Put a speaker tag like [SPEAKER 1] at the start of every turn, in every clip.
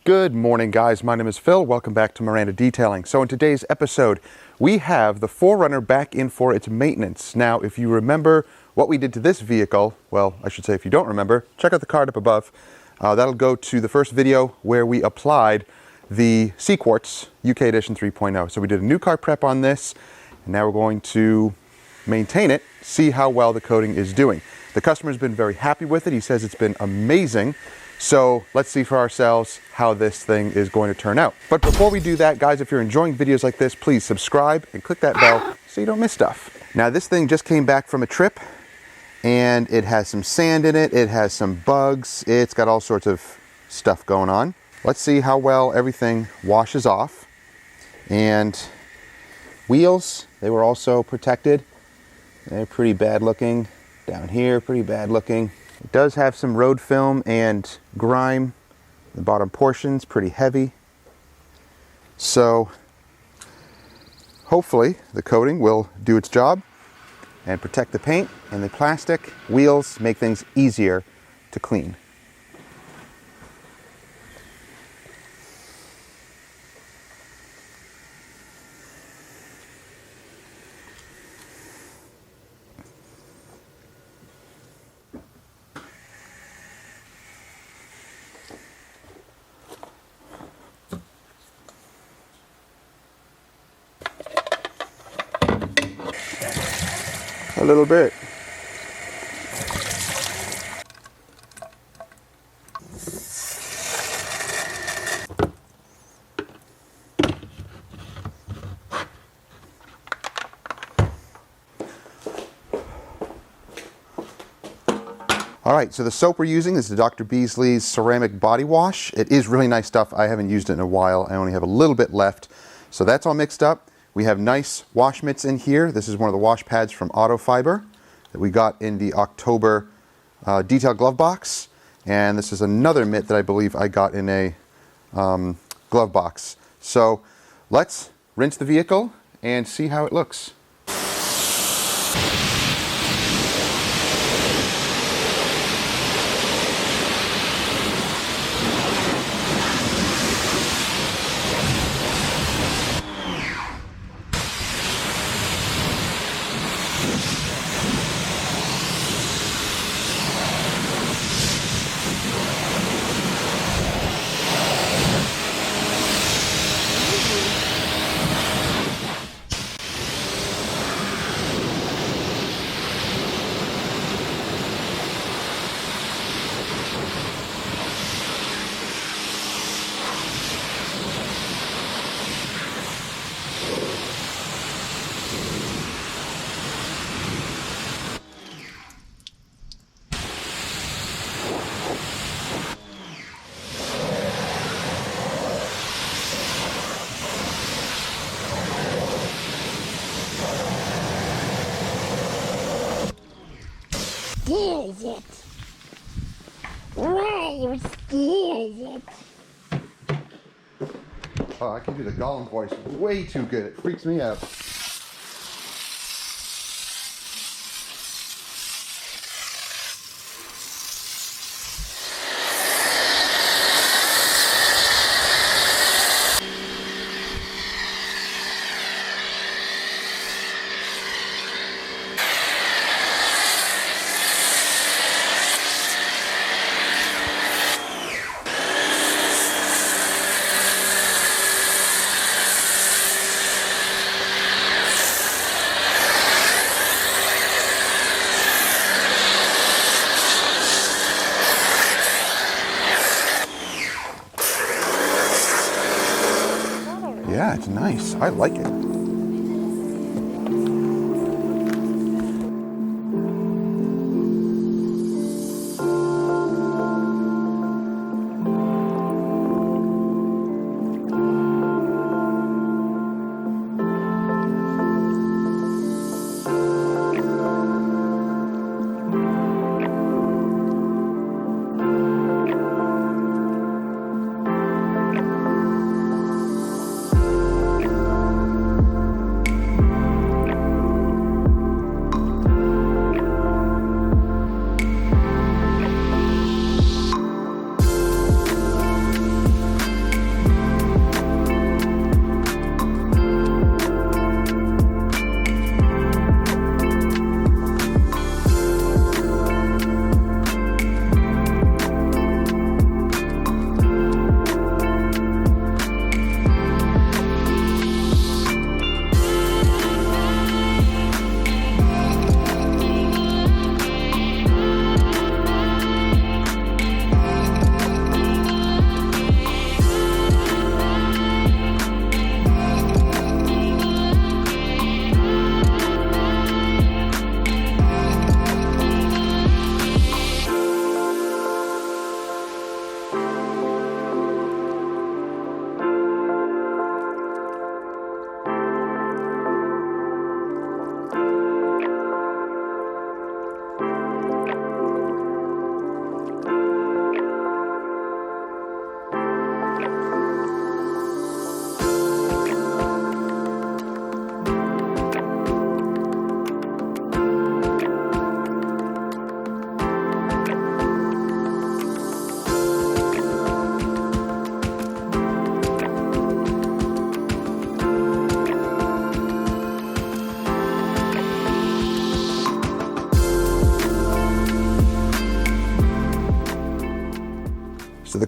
[SPEAKER 1] Good morning, guys. My name is Phil. Welcome back to Miranda Detailing. So in today's episode, we have the 4Runner back in for its maintenance. Now, if you remember what we did to this vehicle, well, I should say if you don't remember, check out the card up above. That'll go to the first video where we applied the Cquartz UK Edition 3.0. So we did a new car prep on this, and now we're going to maintain it, see how well the coating is doing. The customer's been very happy with it. He says it's been amazing. So let's see for ourselves how this thing is going to turn out. But before we do that, guys, if you're enjoying videos like this, please subscribe and click that bell so you don't miss stuff. Now, this thing just came back from a trip, and it has some sand in it. It has some bugs. It's got all sorts of stuff going on. Let's see how well everything washes off. And wheels, they were also protected. They're pretty bad looking. Down here, pretty bad looking. It does have some road film and grime. The bottom portion's pretty heavy. So hopefully the coating will do its job and protect the paint and the plastic. Wheels make things easier to clean. A little bit. All right, so the soap we're using is the Dr. Beasley's Ceramic Body Wash. It is really nice stuff. I haven't used it in a while. I only have a little bit left. So that's all mixed up. We have nice wash mitts in here. This is one of the wash pads from Auto Fiber that we got in the October detail glove box. And this is another mitt that I believe I got in a glove box. So let's rinse the vehicle and see how it looks.
[SPEAKER 2] Scares it. Why scares it?
[SPEAKER 1] Oh, I can do the Gollum voice way too good. It freaks me out. Yeah, it's nice. I like it.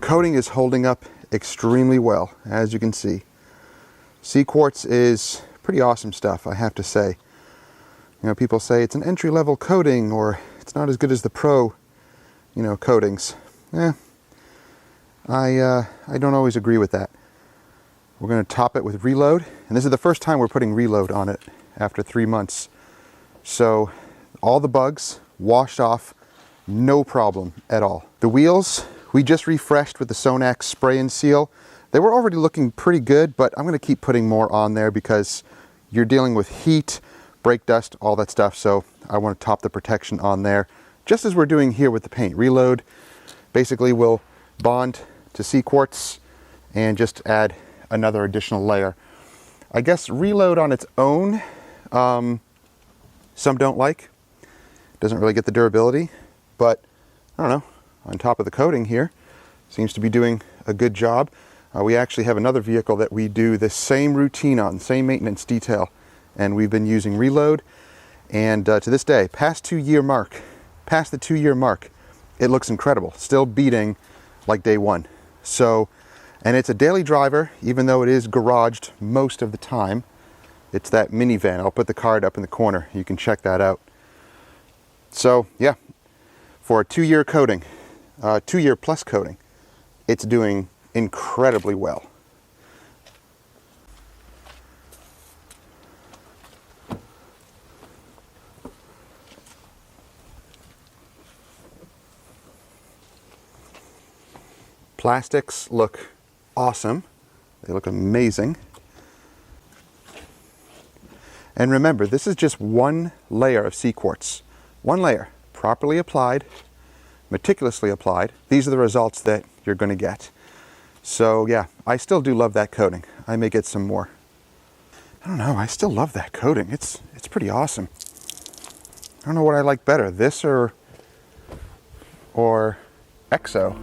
[SPEAKER 1] coating is holding up extremely well, as you can see. Cquartz is pretty awesome stuff, I have to say. You know, people say it's an entry-level coating or it's not as good as the pro, you know, coatings. I don't always agree with that. We're going to top it with Reload, and this is the first time we're putting Reload on it after 3 months. So all the bugs washed off, no problem at all. The wheels, we just refreshed with the Sonax spray and seal. They were already looking pretty good, but I'm going to keep putting more on there because you're dealing with heat, brake dust, all that stuff. So I want to top the protection on there, just as we're doing here with the paint. Reload basically will bond to Cquartz and just add another additional layer. I guess Reload on its own, some don't like. Doesn't really get the durability, but I don't know, on top of the coating here, seems to be doing a good job. We actually have another vehicle that we do the same routine on, same maintenance detail, and we've been using Reload, and to this day, past the 2-year mark, it looks incredible, still beating like day one. So, and it's a daily driver, even though it is garaged most of the time. It's that minivan. I'll put the card up in the corner. You can check that out. So yeah, for a 2-year coating, 2-year plus coating, it's doing incredibly well. Plastics look awesome. They look amazing. And remember, this is just one layer of Cquartz. One layer, properly applied, meticulously applied. These are the results that you're going to get. So yeah, I still do love that coating. I may get some more. I don't know, I still love that coating. It's pretty awesome. I don't know what I like better, this or EXO.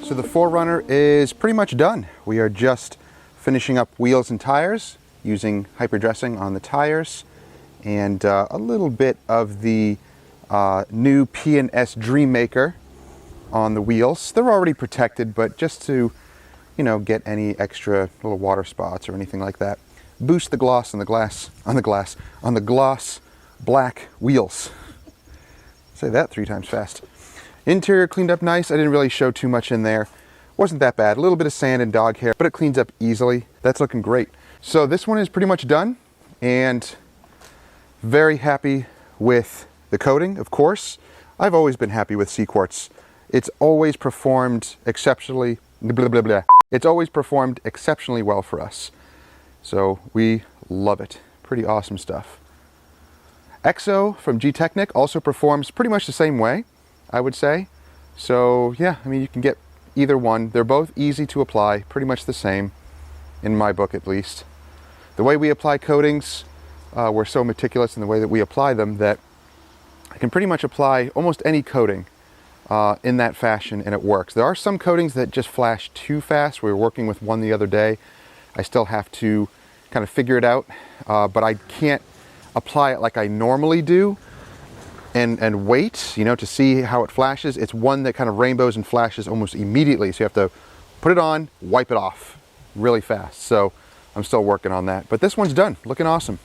[SPEAKER 1] So the 4Runner is pretty much done. We are just finishing up wheels and tires, using hyperdressing on the tires, and a little bit of the new P&S Dreammaker on the wheels. They're already protected, but just to, you know, get any extra little water spots or anything like that. Boost the gloss on the gloss black wheels. Say that 3 times fast. Interior cleaned up nice. I didn't really show too much in there. Wasn't that bad. A little bit of sand and dog hair, but it cleans up easily. That's looking great. So this one is pretty much done, and very happy with the coating, of course. I've always been happy with Cquartz. It's always performed exceptionally, It's always performed exceptionally well for us. So we love it. Pretty awesome stuff. EXO from G-Technic also performs pretty much the same way, I would say. So yeah, I mean, you can get either one. They're both easy to apply, pretty much the same, in my book at least. The way we apply coatings, we're so meticulous in the way that we apply them that I can pretty much apply almost any coating in that fashion, and it works. There are some coatings that just flash too fast. We were working with one the other day. I still have to kind of figure it out, but I can't apply it like I normally do and wait, you know, to see how it flashes. It's one that kind of rainbows and flashes almost immediately. So you have to put it on, wipe it off really fast. So I'm still working on that, but this one's done, looking awesome.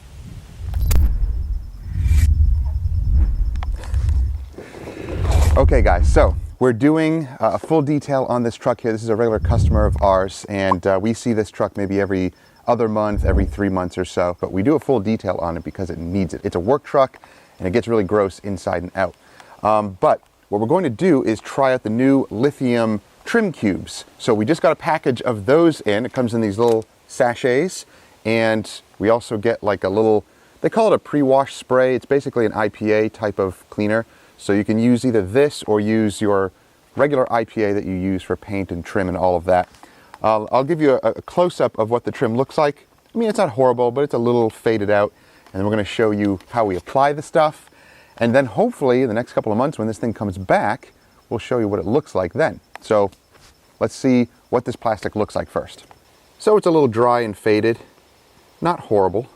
[SPEAKER 1] Okay guys, so we're doing a full detail on this truck here. This is a regular customer of ours, and we see this truck maybe every other month, every 3 months or so. But we do a full detail on it because it needs it. It's a work truck and it gets really gross inside and out. But what we're going to do is try out the new lithium trim cubes. So we just got a package of those in. It comes in these little sachets, and we also get like a little, they call it a pre-wash spray. It's basically an IPA type of cleaner. So you can use either this or use your regular IPA that you use for paint and trim and all of that. I'll give you a close-up of what the trim looks like. I mean, it's not horrible, but it's a little faded out. And then we're going to show you how we apply the stuff. And then hopefully in the next couple of months when this thing comes back, we'll show you what it looks like then. So let's see what this plastic looks like first. So it's a little dry and faded, not horrible,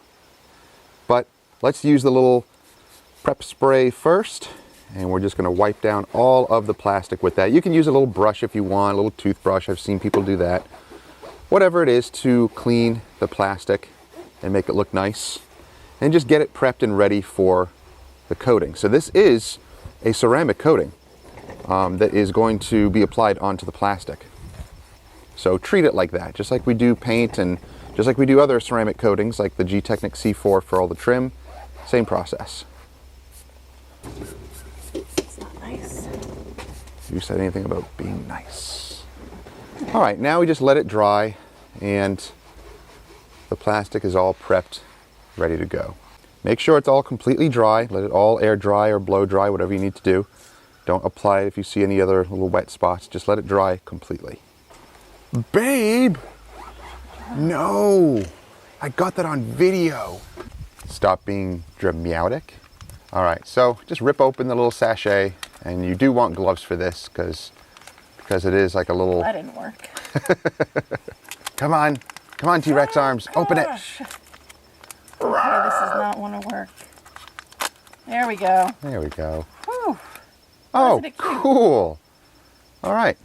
[SPEAKER 1] but let's use the little prep spray first, and we're just going to wipe down all of the plastic with that. You can use a little brush if you want, a little toothbrush. I've seen people do that. Whatever it is to clean the plastic and make it look nice, and just get it prepped and ready for the coating. So this is a ceramic coating that is going to be applied onto the plastic. So treat it like that, just like we do paint and just like we do other ceramic coatings like the G-Technic C4 for all the trim. Same process.
[SPEAKER 2] It's not nice.
[SPEAKER 1] You said anything about being nice. All right, now we just let it dry and the plastic is all prepped, ready to go. Make sure it's all completely dry. Let it all air dry or blow dry, whatever you need to do. Don't apply it if you see any other little wet spots. Just let it dry completely. Babe! No! I got that on video. Stop being dramatic. All right, so just rip open the little sachet, and you do want gloves for this because it is like a little...
[SPEAKER 2] That didn't work.
[SPEAKER 1] Come on, T-Rex arms, open it.
[SPEAKER 2] Okay, this does not want to work. There we go.
[SPEAKER 1] There we go.
[SPEAKER 2] Whew.
[SPEAKER 1] Oh,
[SPEAKER 2] Wasn't it cute?
[SPEAKER 1] cool. All right.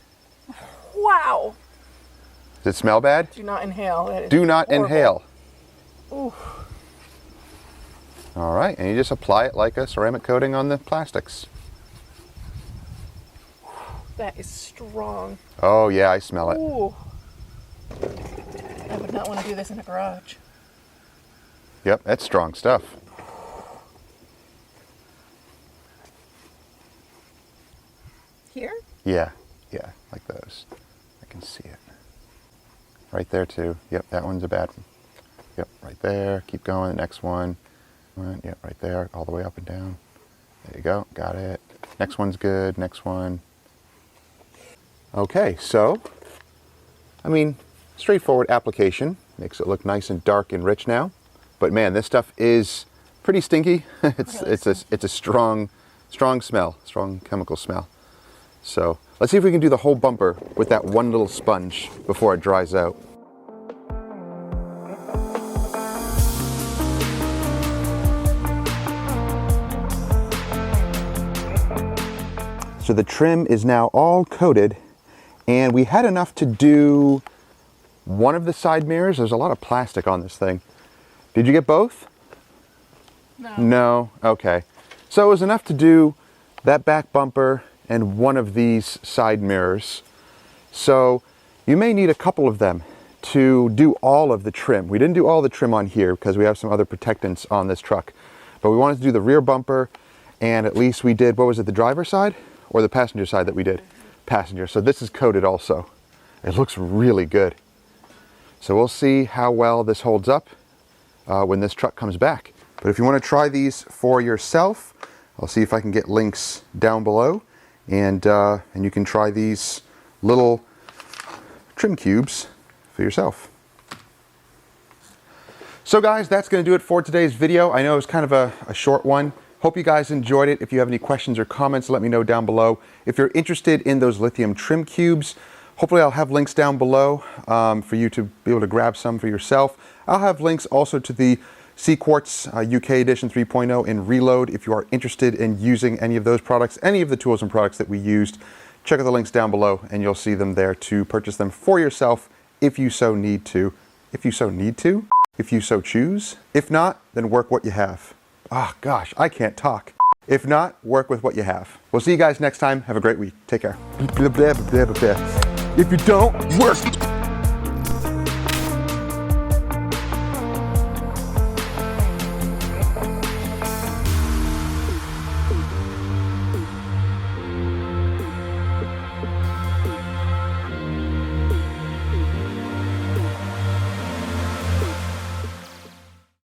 [SPEAKER 2] Wow.
[SPEAKER 1] Does it smell bad?
[SPEAKER 2] Do not inhale. That is
[SPEAKER 1] Do not
[SPEAKER 2] horrible.
[SPEAKER 1] inhale.
[SPEAKER 2] Ooh.
[SPEAKER 1] All right, and you just apply it like a ceramic coating on the plastics.
[SPEAKER 2] That is strong.
[SPEAKER 1] Oh yeah, I smell it.
[SPEAKER 2] Ooh. I would not want to do this in a garage.
[SPEAKER 1] Yep, that's strong stuff.
[SPEAKER 2] Here?
[SPEAKER 1] Yeah, like those. I can see it. Right there too. Yep, that one's a bad one. Yep, right there. Keep going. Next one. Yep, right there. All the way up and down. There you go. Got it. Next one's good. Next one. Okay, so, I mean, straightforward application. Makes it look nice and dark and rich now. But man, this stuff is pretty stinky. it's a strong smell, strong chemical smell. So let's see if we can do the whole bumper with that one little sponge before it dries out. So the trim is now all coated, and we had enough to do one of the side mirrors. There's a lot of plastic on this thing. Did you get both?
[SPEAKER 2] No.
[SPEAKER 1] No? Okay. So it was enough to do that back bumper and one of these side mirrors. So you may need a couple of them to do all of the trim. We didn't do all the trim on here because we have some other protectants on this truck. But we wanted to do the rear bumper, and at least we did, what was it, the driver's side or the passenger side that we did? Passenger. So this is coated also. It looks really good. So we'll see how well this holds up when this truck comes back. But if you want to try these for yourself, I'll see if I can get links down below, and you can try these little trim cubes for yourself. So guys, that's going to do it for today's video. I know it was kind of a short one. Hope you guys enjoyed it. If you have any questions or comments, let me know down below. If you're interested in those lithium trim cubes, hopefully I'll have links down below for you to be able to grab some for yourself. I'll have links also to the Cquartz UK Edition 3.0 in Reload if you are interested in using any of those products, any of the tools and products that we used. Check out the links down below and you'll see them there to purchase them for yourself if you so need to. If you so need to? If you so choose? If not, then work what you have. Ah, gosh, I can't talk. If not, work with what you have. We'll see you guys next time. Have a great week. Take care. If you don't work